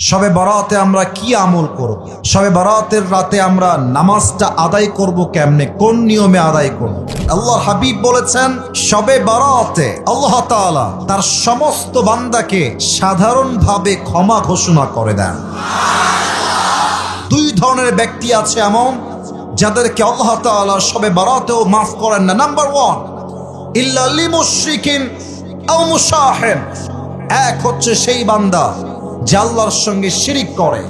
শবে বরাতে আমরা কি আমল করব? শবে বরাতের রাতে আমরা নামাজটা আদায় করব কেমনে, কোন নিয়মে আদায় করব? আল্লাহর হাবিব বলেছেন শবে বরাতে আল্লাহ তাআলা তার সমস্ত বান্দাকে সাধারণভাবে ক্ষমা ঘোষণা করে দেন। দুই ধরনের ব্যক্তি আছে এমন যাদেরকে আল্লাহ তাআলা শবে বরাতেও মাফ করেন না। নাম্বার 1, ইল্লা লিমুশরিকিন আও মুশাহিন। এক হচ্ছে সেই বান্দা যে আল্লাহর সঙ্গে শিরিক করে।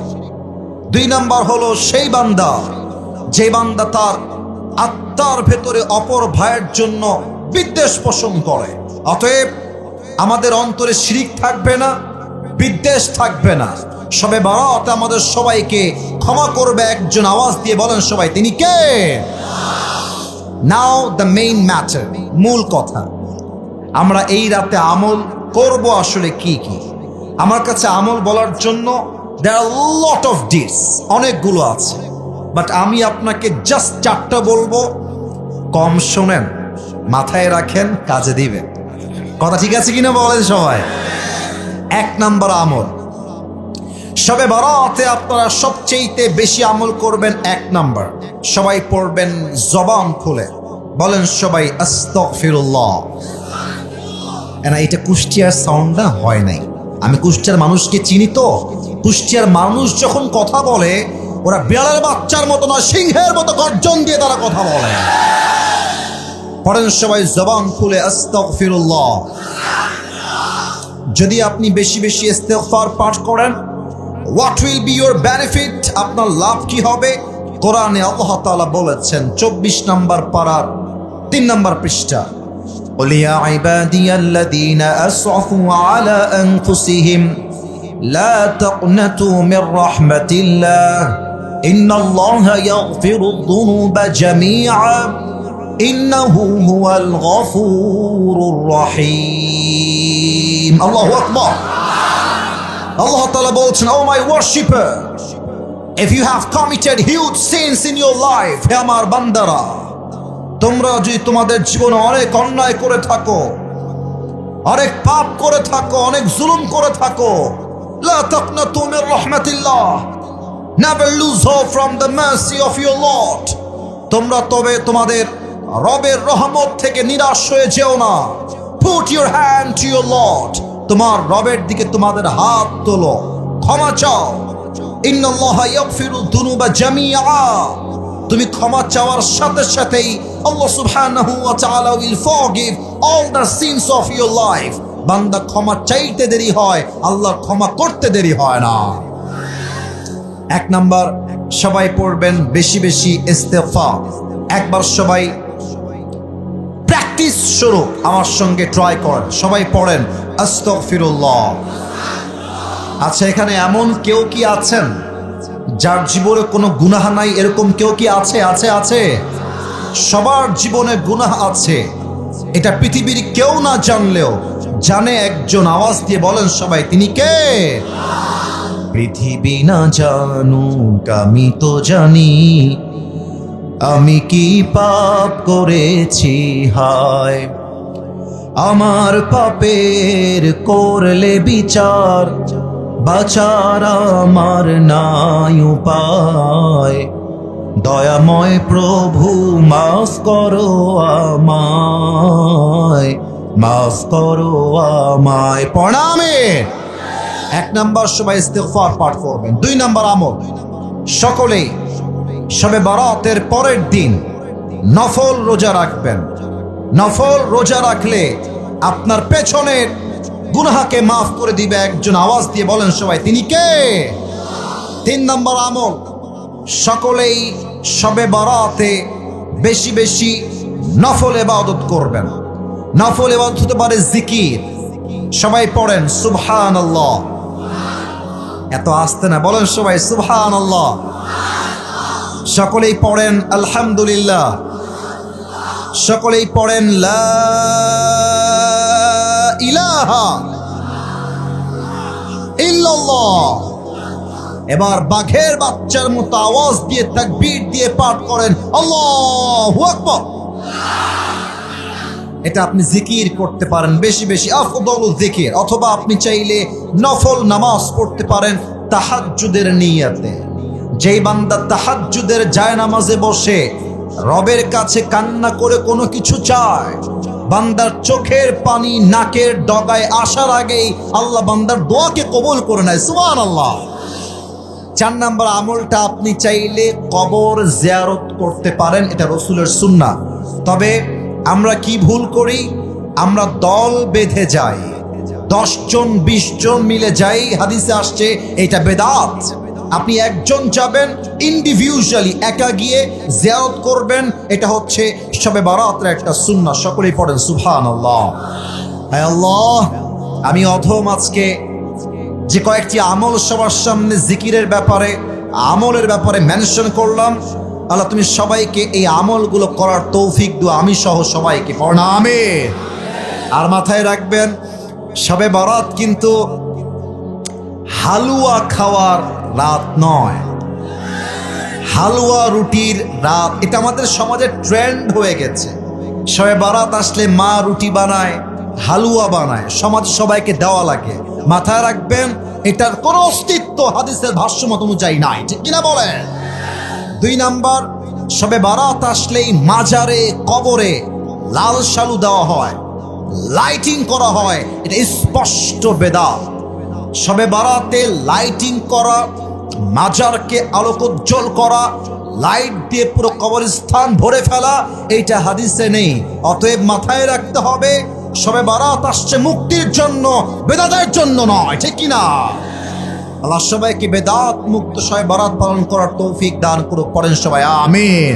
2 নাম্বার হলো সেই বান্দা যে বান্দা তার আত্মার ভেতরে অপর ভাইয়ের জন্য বিদ্বেষ পোষণ করে। অতএব আমাদের অন্তরে শিরিক থাকবে না, বিদ্বেষ থাকবে না। শবে বরাত আমাদের সবাইকে ক্ষমা করবে একজন। আওয়াজ দিয়ে বলেন সবাই, তিনি কে? নাও দ্য মেইন ম্যাটার, মূল কথা, আমরা এই রাতে আমল করব আসলে কি কি? আমার কাছে আমল বলার জন্য there are a lot of deeds, অনেকগুলো আছে, বাট আমি আপনাকে জাস্ট 4টা বলবো। কম শোনেন, মাথায় রাখেন, কাজে দিবেন। কথা ঠিক আছে কিনা বলেন সবাই? 1 নাম্বার আমল, শবে বরাতে আপনারা সবচেয়ে বেশি আমল করবেন। 1 নাম্বার, সবাই পড়বেন জবান খুলে, বলেন সবাই আস্তাগফিরুল্লাহ। এটা কুষ্টিয়ার সাউন্ড না, হয় নাই। আমি কুষ্টিয়ার মানুষকে চিনি তো। কুষ্টিয়ার মানুষ যখন কথা বলে ওরা বিড়ালের বাচ্চার মতো না, সিংহের মতো গর্জন দিয়ে তারা কথা বলে। পড়েন সবাই জবান খুলে আস্তাগফিরুল্লাহ। যদি আপনি বেশি বেশি ইস্তেগফার পাঠ করেন, what will be your benefit? আপনার লাভ কি হবে? কোরআনে আল্লাহ তাআলা বলেছেন 24 নম্বর পারার 3 নম্বর পৃষ্ঠা, قل يا عبادي الذين أسرفوا على أنفسهم لا تقنطوا من رحمة الله إن الله يغفر الذنوب جميعا إنه هو الغفور الرحيم. الله أكبر. Allah Ta'ala বলছেন, oh my worshipper, if you have committed huge sins in your life, হে আমার বান্দারা, তোমরা যদি তোমাদের জীবনে অনেক অন্যায় করে থাকো, অনেক পাপ করে থাকো, অনেক জুলুম করে থাকো, লা তাকনাতু Mir রাহমাতিল্লাহ, never lose hope from the mercy of your Lord. তোমরা তবে তোমাদের রবের রহমত থেকে নিরাশ হয়ে যেও না। Put your hand to your Lord. তোমার রবের দিকে তোমাদের হাত তোলো, ক্ষমা চাও। ইন্নাল্লাহা ইয়াগফিরুদ দুনুবা জামিআ। তুমি ক্ষমা চাওয়ার সাথে সাথেই আল্লাহ সুবহানাহু ওয়া তাআলা will forgive all the sins of your life. বান্দা ক্ষমা চাইতে দেরি হয়, আল্লাহ ক্ষমা করতে দেরি হয় না। 1 নাম্বার, সবাই পড়বেন বেশি বেশি ইস্তেগফার। একবার সবাই প্র্যাকটিস শুরু, আমার সঙ্গে ট্রাই করেন। সবাই পড়েন আস্তাগফিরুল্লাহ। আচ্ছা, এখানে এমন কেউ কি আছেন যার জীবনে কোনো গুনাহ নাই? এরকম কেউ কি আছে? আছে, আছে। সবার জীবনে গুনাহ আছে, এটা পৃথিবীর কেউ না জানলেও জানে একজন। আওয়াজ দিয়ে বলেন সবাই, তিনি কে? পৃথিবী না জানুক আমি তো জানি, আমি কি পাপ করেছি হায়। আমার পাপের করলে বিচার, বাঁচার আমার নাই উপায়। দয়াময় প্রভু মাফ করো আমায়, মাফ করো আমায়। প্রণামে 1 নাম্বার, সবাই ইস্তেগফার পাঠ করবেন। 2 নাম্বার আমল, সকলেই শবে বরাতের পরের দিন নফল রোজা রাখবেন। নফল রোজা রাখলে আপনার পেছনের গুনাহকে মাফ করে দিবে একজন। আওয়াজ দিয়ে বলেন সবাই, তিনি কে? 3 নম্বর আমল, সকলেই শবে বরাতে বেশি বেশি নফল ইবাদত করবেন। নফল ইবাদত হতে পারে জিকির। সবাই পড়েন সুবহানাল্লাহ। এত আস্তে না, বলেন সবাই সুবহানাল্লাহ। সকলেই পড়েন আলহামদুলিল্লাহ। সকলেই পড়েন লা ইলাহা ইল্লাল্লাহ। এবার বাঘের বাচ্চার মতো আওয়াজ দিয়ে তাকবীর দিয়ে পাঠ করেন আল্লাহু আকবার। এটা আপনি জিকির করতে পারেন বেশি বেশি, আফদলুল জিকির। অথবা আপনি চাইলে নফল নামাজ পড়তে পারেন তাহাজ্জুদের নিয়তে। যেই বান্দা তাহাজ্জুদের জায়নামাজে বসে রবের কাছে কান্না করে কোনো কিছু চায়, বান্দার চোখের পানি নাকের ডগায় আসার আগেই আল্লাহ বান্দার দোয়াকে কবুল করে নেয়। সুবহানাল্লাহ। 4 নম্বর আমলটা, আপনি চাইলে কবর জিয়ারত করতে পারেন, এটা রাসূলের সুন্নাহ। তবে আমরা কি ভুল করি? আমরা দল বেঁধে যাই, 10 জন 20 জন মিলে যাই, হাদিসে আসছে এটা বেদাত। আপনি একজন যাবেন ইন্ডিভিজুয়ালি, একা গিয়ে জিয়ারত করবেন, এটা হচ্ছে শবে বারাতের একটা সুন্নাহ। সকলেই পড়েন সুবহানাল্লাহ। হায় আল্লাহ, আমি অধম আজকে যে কয়েকটি আমল সবার সামনে জিকিরের ব্যাপারে, আমলের ব্যাপারে মেনশন করলাম, আল্লাহ তুমি সবাইকে এই আমলগুলো করার তৌফিক দাও, আমি সহ সবাইকে। পড়না আমিন। আর মাথায় রাখবেন, শবে বারাত কিন্তু হালুয়া খাওয়ার রাত নয়, হালুয়া রুটির রাত। এটা আমাদের সমাজে ট্রেন্ড হয়ে গেছে। শবে বারাত আসলে মা রুটি বানায়, হালুয়া বানায়, সমাজ সবাইকে দেওয়া লাগে। মাথায় রাখবেন, এটার কোনো অস্তিত্ব হাদিসের ভাষ্য মত অনুযায়ী নাই, ঠিক কিনা বলেন? 2 নাম্বার, শবে বারাত আসলেই মাজারে কবরে লাল শালু দেওয়া হয়, লাইটিং করা হয়, এটা স্পষ্ট বেদাত। শবে বারাতে লাইটিং করা, মাজারকে আলোকোজ্জ্বল করা, লাইট দিয়ে পুরো কবরস্থান ভরে ফেলা, এইটা হাদিসে নেই। অতএব মাথায় রাখতে হবে, শবে বারাত আসছে মুক্তির জন্য, বেদাতের জন্য নয়, ঠিক কিনা? আল্লাহ সবাইকে বেদাত মুক্ত শবে বারাত পালন করার তৌফিক দান করুক। পড়েন সবাই আমিন।